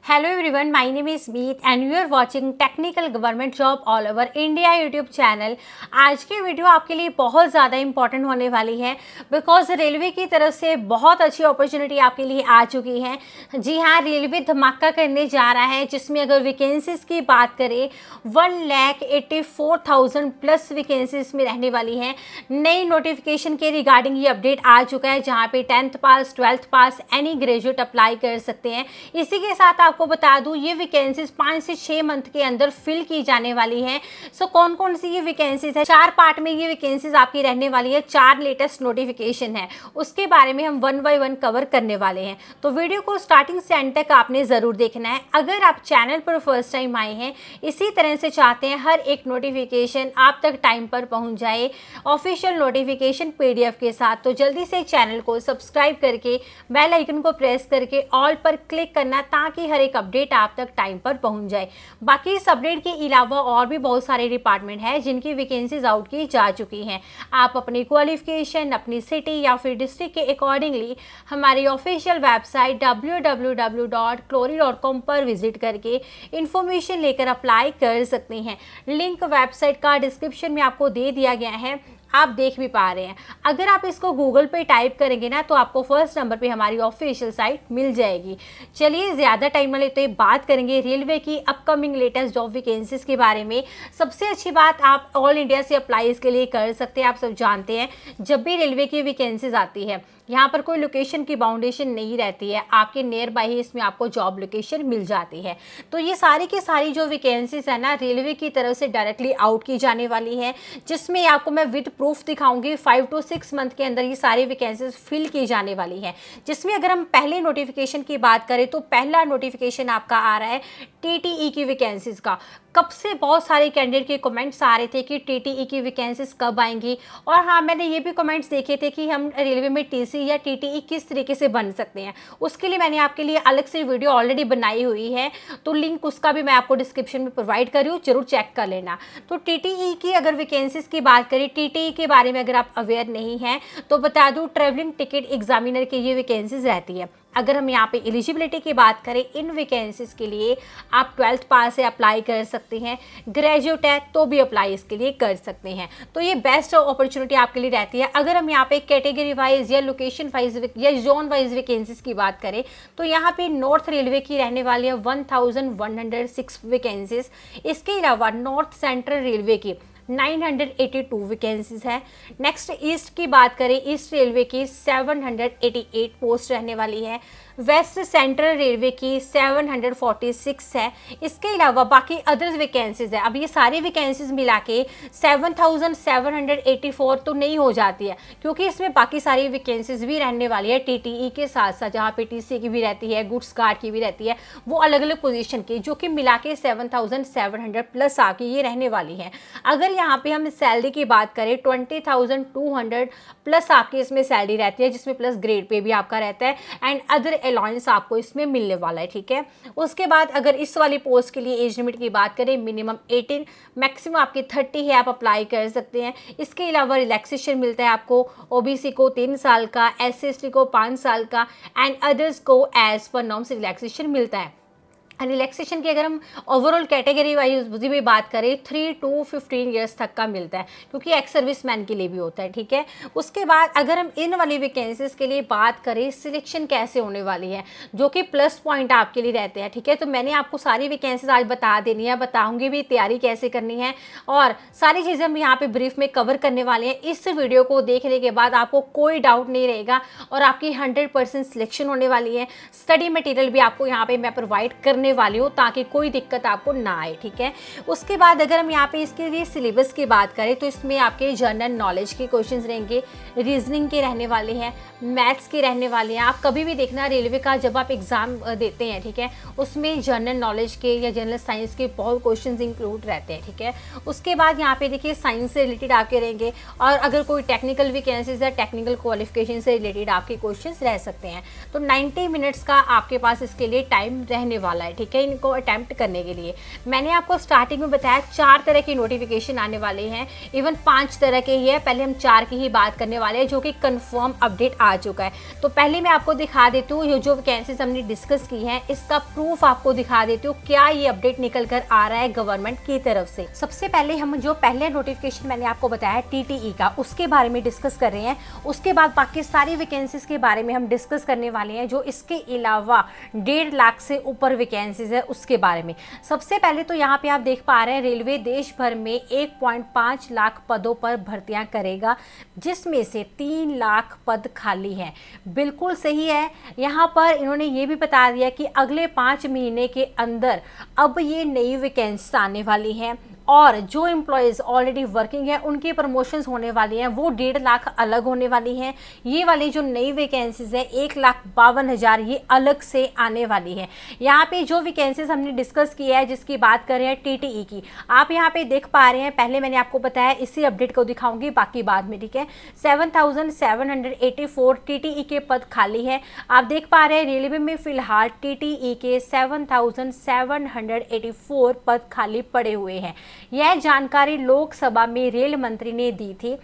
Hello everyone, my name is Meet and you are watching technical government job all over India YouTube channel. आज की video आपके लिए बहुत ज़्यादा इंपॉर्टेंट होने वाली है बिकॉज रेलवे की तरफ से बहुत अच्छी अपॉर्चुनिटी आपके लिए आ चुकी है। जी हाँ, रेलवे धमाका करने जा रहा है जिसमें अगर वैकेंसीज की बात करें 1,84,000 प्लस वैकेंसीज में रहने वाली हैं। नई नोटिफिकेशन के रिगार्डिंग ये अपडेट आ चुका है जहाँ पे 10th पास 12th पास एनी ग्रेजुएट अप्लाई कर सकते हैं। इसी के साथ आपको बता दूं ये वैकेंसीज 5 से 6 मंथ के अंदर फिल की जाने वाली हैं। सो कौन कौन सी ये वैकेंसीज है, 4 पार्ट में ये वैकेंसीज आपकी रहने वाली है। 4 लेटेस्ट नोटिफिकेशन है, उसके बारे में हम 1 बाय 1 कवर करने वाले हैं। तो वीडियो को स्टार्टिंग से एंड तक आपने ज़रूर देखना है। अगर आप चैनल पर फर्स्ट टाइम आए हैं, इसी तरह से चाहते हैं हर एक नोटिफिकेशन आप तक टाइम पर पहुँच जाए ऑफिशियल नोटिफिकेशन PDF के साथ, तो जल्दी से चैनल को सब्सक्राइब करके बेल आइकन को प्रेस करके ऑल पर क्लिक करना ताकि हर एक अपडेट आप तक टाइम पर पहुंच जाए। बाकी इस अपडेट के अलावा और भी बहुत सारे डिपार्टमेंट हैं जिनकी वैकेंसीज आउट की जा चुकी हैं। आप अपनी क्वालिफिकेशन, अपनी सिटी या फिर डिस्ट्रिक्ट के अकॉर्डिंगली हमारी ऑफिशियल वेबसाइट www.clory.com पर विजिट करके इंफॉर्मेशन लेकर अप्लाई कर सकते हैं। लिंक वेबसाइट का डिस्क्रिप्शन में आपको दे दिया गया है, आप देख भी पा रहे हैं। अगर आप इसको गूगल पे टाइप करेंगे ना तो आपको फर्स्ट नंबर पे हमारी ऑफिशियल साइट मिल जाएगी। चलिए ज़्यादा टाइम ना लेते बात करेंगे रेलवे की अपकमिंग लेटेस्ट जॉब वैकेंसीज के बारे में। सबसे अच्छी बात, आप ऑल इंडिया से अप्लाई इसके लिए कर सकते हैं। आप सब जानते हैं जब भी रेलवे की वैकेंसीज आती है यहाँ पर कोई लोकेशन की बाउंडेशन नहीं रहती है, आपके नियर बाय ही इसमें आपको जॉब लोकेशन मिल जाती है। तो ये सारी की सारी जो वैकेंसीज है ना रेलवे की तरफ से डायरेक्टली आउट की जाने वाली है, जिसमें आपको मैं विद प्रूफ दिखाऊंगी। 5 to 6 मंथ के अंदर ये सारी वैकेंसीज फिल की जाने वाली है। जिसमें अगर हम पहले नोटिफिकेशन की बात करें तो पहला नोटिफिकेशन आपका आ रहा है TTE की वैकेंसीज का। कब से बहुत सारे कैंडिडेट के कमेंट्स आ रहे थे कि TTE की वैकेंसीज कब आएंगी, और हाँ मैंने ये भी कमेंट्स देखे थे कि हम रेलवे में TC या TTE किस तरीके से बन सकते हैं। उसके लिए मैंने आपके लिए अलग से वीडियो ऑलरेडी बनाई हुई है, तो लिंक उसका भी मैं आपको डिस्क्रिप्शन में प्रोवाइड कर रही हूँ, जरूर चेक कर लेना। तो TTE की अगर वैकेंसीज की बात करें, TTE के बारे में अगर आप अवेयर नहीं हैं तो बता दूँ, ट्रेवलिंग टिकट एग्जामिनर की ये वैकेंसीज रहती है। अगर हम यहाँ पे एलिजिबिलिटी की बात करें इन वैकेंसीज के लिए, आप 12th पास से अप्लाई कर सकते हैं, ग्रेजुएट है तो भी अप्लाई इसके लिए कर सकते हैं। तो ये बेस्ट अपॉर्चुनिटी आपके लिए रहती है। अगर हम यहाँ पे कैटेगरी वाइज या लोकेशन वाइज या जोन वाइज वैकेंसीज की बात करें तो यहाँ पे नॉर्थ रेलवे की रहने वाली है 1106 वैकेंसीज। इसके अलावा नॉर्थ सेंट्रल रेलवे की 982 वैकेंसीज है। नेक्स्ट ईस्ट की बात करें, ईस्ट रेलवे की 788 पोस्ट रहने वाली है। वेस्ट सेंट्रल रेलवे की 746 है। इसके अलावा बाकी अदर्स वैकेंसीज है। अब ये सारी वैकेंसीज मिला के 7,784 तो नहीं हो जाती है, क्योंकि इसमें बाकी सारी वैकेंसीज भी रहने वाली है TTE के साथ साथ, जहाँ पे TC की भी रहती है, गुड्स गार्ड की भी रहती है, वो अलग अलग पोजीशन की, जो कि मिला के 7,700 प्लस आके ये रहने वाली है। अगर यहाँ पे हम सैलरी की बात करें 20,200 प्लस आपकी इसमें सैलरी रहती है, जिसमें प्लस ग्रेड पे भी आपका रहता है एंड अदर अलाउंस आपको इसमें मिलने वाला है। ठीक है, उसके बाद अगर इस वाली पोस्ट के लिए एज लिमिट की बात करें, मिनिमम 18 मैक्सिमम आपकी 30 है, आप अप्लाई कर सकते हैं। इसके अलावा रिलैक्सेशन मिलता है आपको, OBC को 3 साल का, SC/ST को 5 साल का एंड अदर्स को एज पर नॉर्म्स रिलैक्सेशन मिलता है। रिलैक्सेशन की अगर हम ओवरऑल कैटेगरी वाइज भी बात करें 3 to 15 ईयर्स तक का मिलता है, क्योंकि एक्स सर्विस मैन के लिए भी होता है। ठीक है, उसके बाद अगर हम इन वाली वैकेंसीज के लिए बात करें, सिलेक्शन कैसे होने वाली है, जो कि प्लस पॉइंट आपके लिए रहते हैं। ठीक है, तो मैंने आपको सारी वैकेंसीज आज बता देनी है, बताऊंगी भी तैयारी कैसे करनी है, और सारी चीज़ें हम यहाँ पे ब्रीफ में कवर करने वाले हैं। इस वीडियो को देखने के बाद आपको कोई डाउट नहीं रहेगा और आपकी 100% सिलेक्शन होने वाली है। स्टडी मटेरियल भी आपको यहाँ पे मैं प्रोवाइड करने वाली हूँ ताकि कोई दिक्कत आपको ना आए। ठीक है, उसके बाद अगर हम यहाँ पे इसके लिए सिलेबस की बात करें तो इसमें आपके जनरल नॉलेज के क्वेश्चंस रहेंगे, रीजनिंग के रहने वाले हैं, मैथ्स के रहने वाले हैं। आप कभी भी देखना रेलवे का जब आप एग्जाम देते हैं, ठीक है, उसमें जनरल नॉलेज के या जनरल साइंस के बहुत क्वेश्चंस इंक्लूड रहते हैं। ठीक है, उसके बाद यहाँ पे देखिए साइंस से रिलेटेड आपके रहेंगे, और अगर कोई टेक्निकल वैकेंसीज या टेक्निकल क्वालिफिकेशन से रिलेटेड आपके क्वेश्चंस रह सकते हैं। तो 90 मिनट्स का आपके पास इसके लिए टाइम रहने वाला है। ठीक है, इनको अटैम्प्ट करने के लिए। मैंने आपको स्टार्टिंग में बताया 4 तरह की नोटिफिकेशन आने वाले हैं, इवन 5 तरह के ही है। पहले हम 4 की ही बात करने वाले हैं जो कि कंफर्म अपडेट आ चुका है। तो पहले मैं आपको दिखा देती हूँ ये जो वैकेंसीज हमने डिस्कस की हैं इसका प्रूफ आपको दिखा देती हूँ, क्या ये अपडेट निकल कर आ रहा है गवर्नमेंट की तरफ से। सबसे पहले हम जो पहले नोटिफिकेशन मैंने आपको बताया TTE का, उसके बारे में डिस्कस कर रहे हैं। उसके बाद बाकी सारी वैकेंसीज के बारे में हम डिस्कस करने वाले हैं, जो इसके अलावा 1.5 लाख से ऊपर वैकेंसीज है उसके बारे में। सबसे पहले तो यहाँ पे आप देख पा रहे हैं रेलवे देश भर में 1.5 लाख पदों पर भर्तियां करेगा, जिसमें से 3 लाख पद खाली हैं। बिल्कुल सही है। यहाँ पर इन्होंने ये भी बता दिया कि अगले 5 महीने के अंदर अब ये नई वैकेंसी आने वाली हैं, और जो एम्प्लॉयज़ ऑलरेडी वर्किंग है उनकी प्रमोशंस होने वाली हैं, वो 1.5 लाख अलग होने वाली हैं। ये वाली जो नई वैकेंसीज है 1,52,000 ये अलग से आने वाली है। यहाँ पे जो वैकेंसीज हमने डिस्कस किया है, जिसकी बात कर रहे हैं TTE की, आप यहाँ पे देख पा रहे हैं। पहले मैंने आपको बताया, इसी अपडेट को दिखाऊंगी, बाकी बाद में, ठीक है। 7,784 TTE के पद खाली है। आप देख पा रहे हैं रेलवे में फिलहाल TTE के 7,784 पद खाली पड़े हुए हैं। यह जानकारी लोकसभा में रेल मंत्री ने दी थी।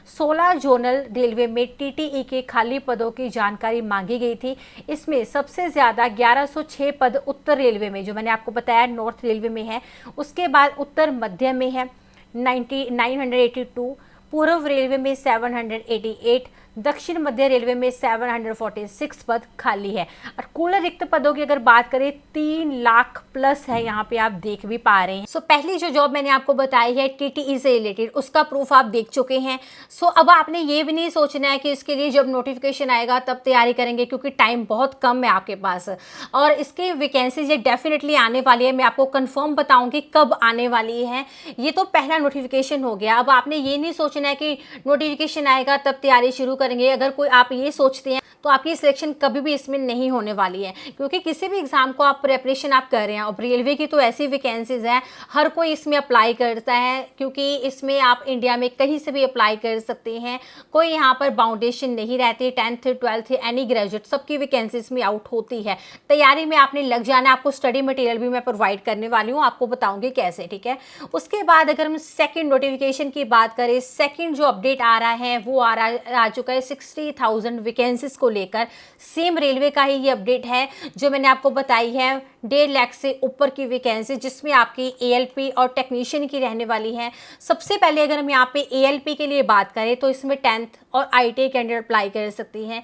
16 जोनल रेलवे में TTE के खाली पदों की जानकारी मांगी गई थी। इसमें सबसे ज़्यादा 1106 पद उत्तर रेलवे में, जो मैंने आपको बताया नॉर्थ रेलवे में है। उसके बाद उत्तर मध्य में है 982, पूर्व रेलवे में 788, दक्षिण मध्य रेलवे में 746 पद खाली है। और कुल रिक्त पदों की अगर बात करें 3 लाख प्लस है, यहाँ पे आप देख भी पा रहे हैं। सो पहली जो जॉब मैंने आपको बताई है TTE से रिलेटेड, उसका प्रूफ आप देख चुके हैं। सो अब आपने ये भी नहीं सोचना है कि इसके लिए जब नोटिफिकेशन आएगा तब तैयारी करेंगे, क्योंकि टाइम बहुत कम है आपके पास, और इसकी वैकेंसीज ये डेफिनेटली आने वाली है। मैं आपको कन्फर्म बताऊँगी कब आने वाली है। ये तो पहला नोटिफिकेशन हो गया। अब आपने ये नहीं सोचना है कि नोटिफिकेशन आएगा तब तैयारी शुरू करेंगे। अगर कोई आप ये सोचते हैं तो आपकी सिलेक्शन कभी भी इसमें नहीं होने वाली है, क्योंकि किसी भी एग्जाम को आप प्रिपरेशन आप कर रहे हैं। और रेलवे की तो ऐसी वैकेंसीज हैं, हर कोई इसमें अप्लाई करता है, क्योंकि इसमें आप इंडिया में कहीं से भी अप्लाई कर सकते हैं। कोई यहाँ पर बाउंडेशन नहीं रहती। 10th 12th एनी ग्रेजुएट सबकी वैकेंसीज में आउट होती है। तैयारी में आपने लग जाना है। आपको स्टडी मटेरियल भी मैं प्रोवाइड करने वाली हूँ, आपको बताऊंगी कैसे, ठीक है। उसके बाद अगर हम सेकेंड नोटिफिकेशन की बात करें, सेकेंड जो अपडेट आ रहा है वो आ चुका है 60,000 वैकेंसीज को लेकर। सेम रेलवे का ही ये अपडेट है जो मैंने आपको बताई है। 1.5 लाख से ऊपर की वैकेंसी, जिसमें आपकी ALP और टेक्नीशियन की रहने वाली है। सबसे पहले अगर हम यहाँ पे ALP के लिए बात करें तो इसमें 10th और ITI कैंडिडेट अप्लाई कर सकती हैं।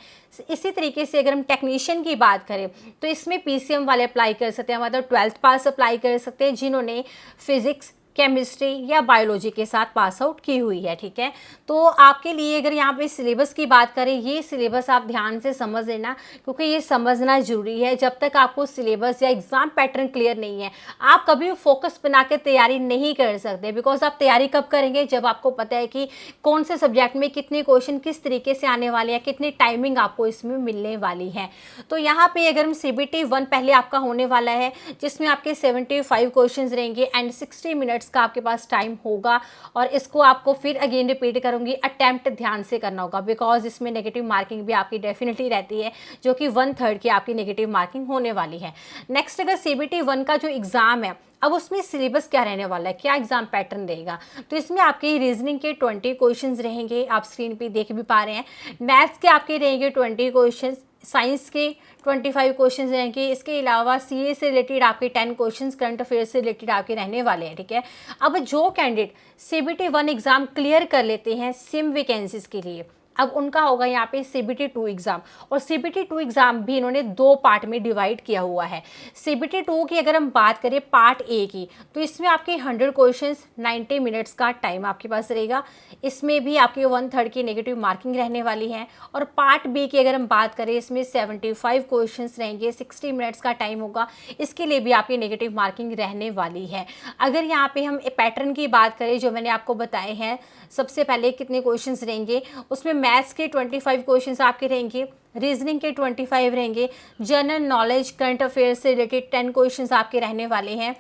इसी तरीके से अगर हम टेक्नीशियन की बात करें तो इसमें PCM वाले अप्लाई कर सकते हैं, मतलब 12th पास अप्लाई कर सकते हैं जिन्होंने फिजिक्स, केमिस्ट्री या बायोलॉजी के साथ पास आउट की हुई है, ठीक है। तो आपके लिए अगर यहाँ पे सिलेबस की बात करें, ये सिलेबस आप ध्यान से समझ लेना, क्योंकि ये समझना ज़रूरी है। जब तक आपको सिलेबस या एग्ज़ाम पैटर्न क्लियर नहीं है, आप कभी फोकस बना के तैयारी नहीं कर सकते। बिकॉज आप तैयारी कब करेंगे, जब आपको पता है कि कौन से सब्जेक्ट में कितने क्वेश्चन किस तरीके से आने वाले हैं, कितनी टाइमिंग आपको इसमें मिलने वाली है। तो यहाँ पर अगर हम CBT 1 पहले आपका होने वाला है, जिसमें आपके 75 क्वेश्चन रहेंगे एंड 60 मिनट्स का आपके पास टाइम होगा, और इसको आपको फिर अगेन रिपीट करूंगी। अटेम्प्ट ध्यान से करना होगा, बिकॉज इसमें नेगेटिव मार्किंग भी आपकी डेफिनेटली रहती है, जो कि 1/3 की आपकी नेगेटिव मार्किंग होने वाली है। नेक्स्ट अगर CBT 1 का जो एग्जाम है, अब उसमें सिलेबस क्या रहने वाला है, क्या एग्जाम पैटर्न रहेगा, तो इसमें आपके रीजनिंग के 20 क्वेश्चंस रहेंगे, आप स्क्रीन पे देख भी पा रहे हैं। मैथ्स के आपके रहेंगे 20 क्वेश्चंस, साइंस के 25 क्वेश्चंस रहेंगे। इसके अलावा CA से रिलेटेड आपके 10 क्वेश्चंस करंट अफेयर्स से रिलेटेड आपके रहने वाले हैं, ठीक है। अब जो कैंडिडेट CBT 1 एग्जाम क्लियर कर लेते हैं सिम वैकेंसीज के लिए, अब उनका होगा यहाँ पे CBT 2 एग्ज़ाम। और CBT 2 एग्ज़ाम भी इन्होंने 2 पार्ट में डिवाइड किया हुआ है। CBT 2 की अगर हम बात करें पार्ट A की, तो इसमें आपके 100 क्वेश्चंस 90 मिनट्स का टाइम आपके पास रहेगा। इसमें भी आपकी 1/3 की नेगेटिव मार्किंग रहने वाली है। और पार्ट B की अगर हम बात करें, इसमें 75 क्वेश्चंस रहेंगे, 60 मिनट्स का टाइम होगा। इसके लिए भी आपकी नेगेटिव मार्किंग रहने वाली है। अगर यहाँ पे हम पैटर्न की बात करें जो मैंने आपको बताए हैं, सबसे पहले कितने क्वेश्चंस रहेंगे, उसमें मैथ्स के 25 क्वेश्चंस आपके रहेंगे, रीजनिंग के 25 रहेंगे, जनरल नॉलेज करंट अफेयर्स से रिलेटेड 10 क्वेश्चंस आपके रहने वाले हैं,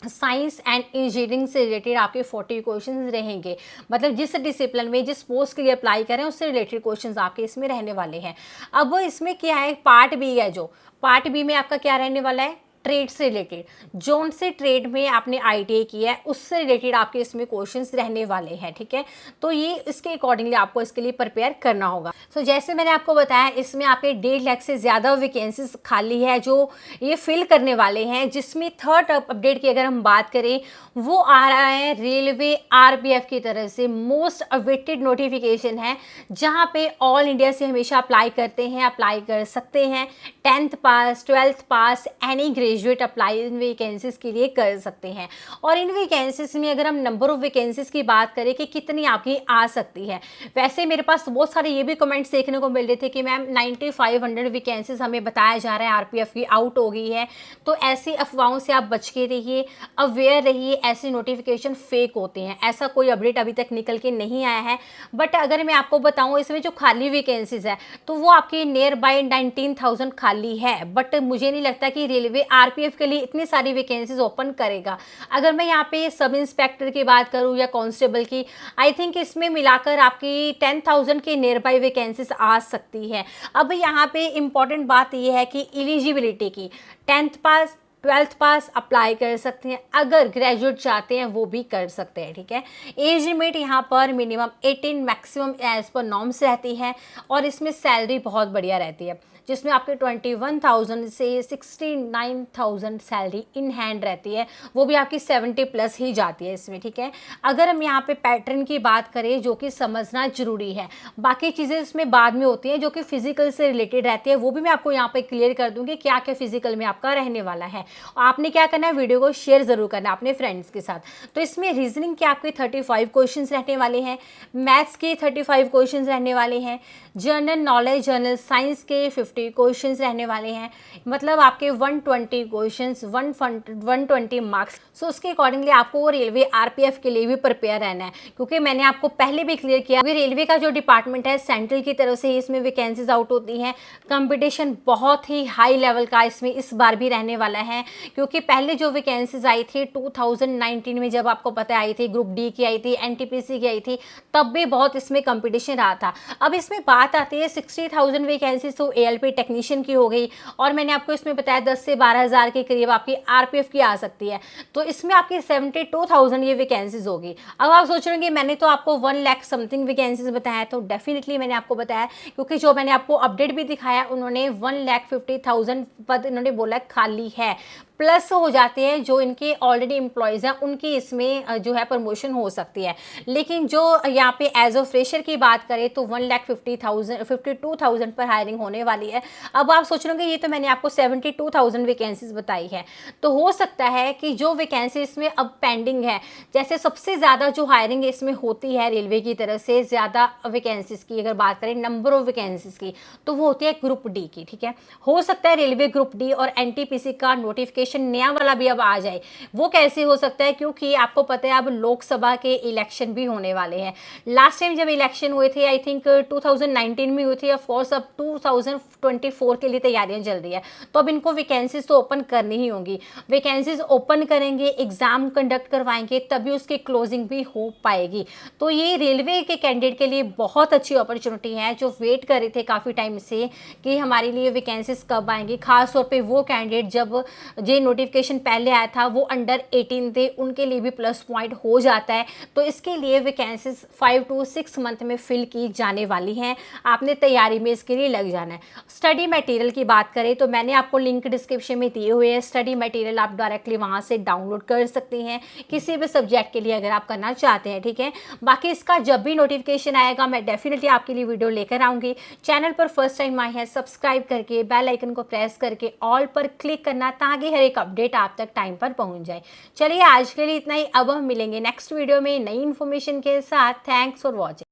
साइंस एंड इंजीनियरिंग से रिलेटेड आपके 40 क्वेश्चंस रहेंगे। मतलब जिस डिसिप्लिन में जिस पोस्ट के लिए अप्लाई करें उससे रिलेटेड क्वेश्चंस आपके इसमें रहने वाले हैं। अब इसमें क्या है, पार्ट B है, जो पार्ट B में आपका क्या रहने वाला है, ट्रेड से रिलेटेड, जोन से ट्रेड में आपने ITA किया है उससे रिलेटेड आपके इसमें क्वेश्चंस रहने वाले हैं, ठीक है। तो ये इसके अकॉर्डिंगली आपको इसके लिए प्रिपेयर करना होगा। सो जैसे मैंने आपको बताया, इसमें आपके 1.5 लाख से ज़्यादा वैकेंसीज खाली है जो ये फिल करने वाले हैं, जिसमें थर्ड अपडेट की अगर हम बात करें वो आ रहा है रेलवे RPF की तरफ से। मोस्ट अवेटेड नोटिफिकेशन है, जहाँ पे ऑल इंडिया से हमेशा अप्लाई करते हैं, अप्लाई कर सकते हैं। 10th pass, 12th pass, any graduate apply in vacancies के लिए कर सकते हैं। और इन वैकेंसीज में अगर हम नंबर ऑफ वैकेंसीज की बात करें कि कितनी आपकी आ सकती है, वैसे मेरे पास बहुत सारे ये भी कमेंट्स देखने को मिल रहे थे कि मैम 9500 वैकेंसीज हमें बताया जा रहा है RPF की आउट हो गई है। तो ऐसी अफवाहों से आप बच के रहिए, अवेयर रहिए, ऐसे नोटिफिकेशन फेक होते हैं। ऐसा कोई अपडेट अभी तक निकल के नहीं आया है। बट अगर मैं आपको बताऊं, इसमें जो खाली वैकेंसीज है तो वो आपकी नियर बाय 19,000 खाली है। बट मुझे नहीं लगता कि रेलवे RPF के लिए इतनी सारी वैकेंसीज ओपन करेगा। अगर मैं यहाँ पे सब इंस्पेक्टर की बात करूँ या कांस्टेबल की, आई थिंक इसमें मिलाकर आपकी 10,000 के नियर बाय वैकेंसीज आ सकती है। अब यहाँ पे इंपॉर्टेंट बात यह है कि एलिजिबिलिटी की 10th पास, 12th पास अप्लाई कर सकते हैं। अगर ग्रेजुएट चाहते हैं वो भी कर सकते हैं, ठीक है। एज लिमिट यहाँ पर मिनिमम 18, मैक्सिमम एज पर नॉर्म्स रहती है। और इसमें सैलरी बहुत बढ़िया रहती है, जिसमें आपके 21,000 से 69,000 सैलरी इन हैंड रहती है। वो भी आपकी 70 प्लस ही जाती है इसमें, ठीक है। अगर हम यहाँ पे पैटर्न की बात करें, जो कि समझना जरूरी है, बाकी चीज़ें इसमें बाद में होती हैं जो कि फिजिकल से रिलेटेड रहती है, वो भी मैं आपको यहाँ पे क्लियर कर दूँगी क्या क्या फिजिकल में आपका रहने वाला है। आपने क्या करना है, वीडियो को शेयर जरूर करना है अपने फ्रेंड्स के साथ। तो इसमें रीजनिंग के आपके 35 क्वेश्चन रहने वाले हैं, मैथ्स के 35 क्वेश्चन रहने वाले हैं, जनरल नॉलेज, जनरल साइंस के 50 क्वेश्चंस रहने वाले हैं। मतलब आपके 120 क्वेश्चंस, 120 मार्क्स। सो उसके अकॉर्डिंगली आपको रेलवे RPF के लिए भी प्रिपेयर रहना है, क्योंकि मैंने आपको पहले भी क्लियर किया कि रेलवे का जो डिपार्टमेंट है सेंट्रल की तरफ से ही इसमें वैकेंसीज आउट होती हैं। कंपटीशन बहुत ही हाई लेवल का इसमें इस बार भी रहने वाला है, क्योंकि पहले जो वैकेंसीज आई थी 2019 में, जब आपको पता आई थी ग्रुप D की आई थी, NTPC की आई थी, तब भी बहुत इसमें कंपटीशन रहा था। अब इसमें बात आती है 60,000 वैकेंसीज तो ALP टेक्नीशियन की हो गई, और मैंने आपको इसमें बताया 10 से 12,000 के करीब आपकी RPF की आ सकती है। तो इसमें आपकी 72,000 ये वैकेंसीज होगी। अब आप सोच रहे हैं कि मैंने तो आपको 1 लाख समथिंग वैकेंसीज बताया, तो डेफिनेटली मैंने आपको बताया, क्योंकि जो मैंने आपको अपडेट भी दिखाया उन्होंने 1,50,000 पद इन्होंने बोला खाली है। प्लस हो जाते हैं जो इनके ऑलरेडी एम्प्लॉयज़ हैं, उनकी इसमें जो है प्रमोशन हो सकती है। लेकिन जो यहाँ पे एज ऑफ फ्रेशर की बात करें तो 1,52,000 पर हायरिंग होने वाली है। अब आप सोच रहे होंगे ये तो मैंने आपको 72,000 वैकेंसीज बताई है, तो हो सकता है कि जो वैकेंसी इसमें अब पेंडिंग है, जैसे सबसे ज़्यादा जो हायरिंग इसमें होती है रेलवे की तरफ से ज़्यादा वैकेंसीज की अगर बात करें, नंबर ऑफ वैकेंसीज की, तो वो होती है ग्रुप D की, ठीक है। हो सकता है रेलवे ग्रुप D और NTPC का नोटिफिकेशन नया वाला भी अब आ जाए। वो कैसे हो सकता है, क्योंकि आपको पता है अब लोकसभा के इलेक्शन भी होने वाले हैं। लास्ट टाइम जब इलेक्शन हुए थे, आई थिंक 2019 में हुए थे, ऑफ कोर्स अब 2024 के लिए तैयारियां चल रही है, तो अब इनको वैकेंसीज तो ओपन करनी ही होंगी। वैकेंसीज ओपन करेंगे, एग्जाम कंडक्ट करवाएंगे, तभी उसकी क्लोजिंग भी हो पाएगी। तो ये रेलवे के कैंडिडेट के लिए बहुत अच्छी अपॉर्चुनिटी है, जो वेट कर रहे थे काफ़ी टाइम से कि हमारे लिए वैकेंसीज कब आएंगी। खासतौर पर वो कैंडिडेट जब ये नोटिफिकेशन पहले आया था वो अंडर 18 थे, उनके लिए भी प्लस पॉइंट हो जाता है। तो इसके लिए वैकेंसीज 5 to 6 मंथ में फिल की जाने वाली हैं। आपने तैयारी में इसके लिए लग जाना है। स्टडी मटेरियल की बात करें तो मैंने आपको लिंक डिस्क्रिप्शन में दिए हुए हैं। स्टडी मटेरियल आप डायरेक्टली वहाँ से डाउनलोड कर सकते हैं किसी भी सब्जेक्ट के लिए अगर आप करना चाहते हैं, ठीक है। बाकी इसका जब भी नोटिफिकेशन आएगा मैं डेफिनेटली आपके लिए वीडियो लेकर आऊँगी। चैनल पर फर्स्ट टाइम आए हैं, सब्सक्राइब करके बेल आइकन को प्रेस करके ऑल पर क्लिक करना, ताकि हर एक अपडेट आप तक टाइम पर पहुंच जाए। चलिए आज के लिए इतना ही। अब हम मिलेंगे नेक्स्ट वीडियो में नई इन्फॉर्मेशन के साथ। Thanks for watching.